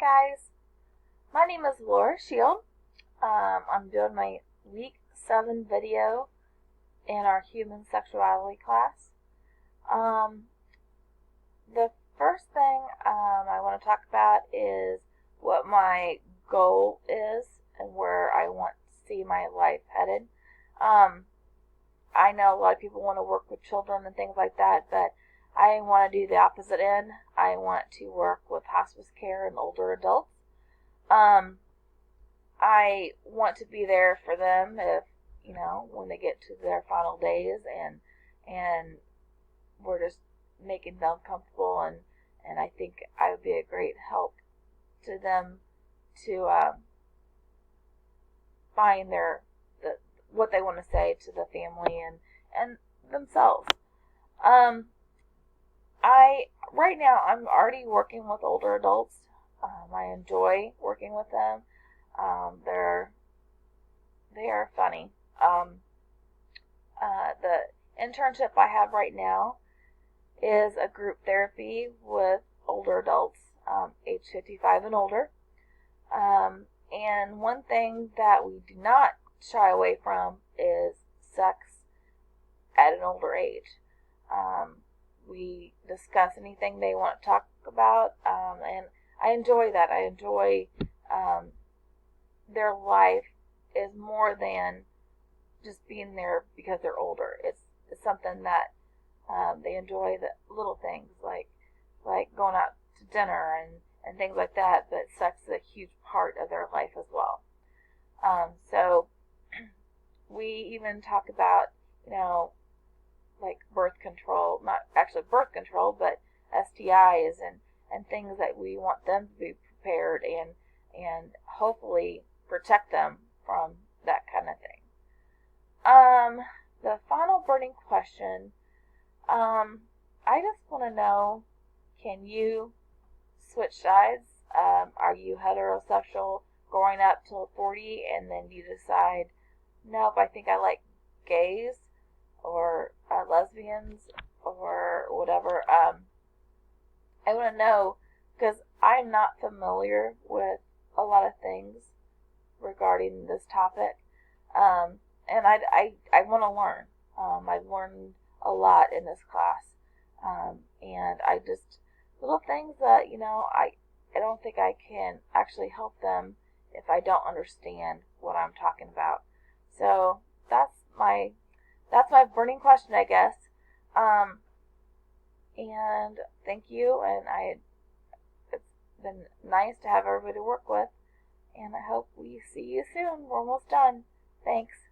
guys, my name is Laura Shield. I'm doing my week 7 video in our human sexuality class. Um, the first thing I want to talk about is what my goal is and where I want to see my life headed. Um, I know a lot of people want to work with children and things like that, but I want to do the opposite end. I want to work with hospice care and older adults. Um, I want to be there for them if, when they get to their final days and we're just making them comfortable and I think I would be a great help to them to find what they want to say to the family and themselves. Um, right now I'm already working with older adults. I enjoy working with them. They are funny. The internship I have right now is a group therapy with older adults, age 55 and older. And one thing that we do not shy away from is sex at an older age. We discuss anything they want to talk about, and I enjoy that. I enjoy their life is more than just being there because they're older. It's something that they enjoy, the little things like going out to dinner and things like that. But sex is a huge part of their life as well. So we even talk about like birth control, not actually birth control, but STIs and things that we want them to be prepared and hopefully protect them from that kind of thing. The final burning question, I just want to know, can you switch sides? Are you heterosexual growing up till 40 and then you decide, nope, I think I like gays or lesbians or whatever? I want to know because I'm not familiar with a lot of things regarding this topic. And I want to learn. I've learned a lot in this class. And I just, little things that, I don't think I can actually help them if I don't understand what I'm talking about. So that's my burning question, I guess. And thank you, and it's been nice to have everybody to work with, and I hope we see you soon. We're almost done. Thanks.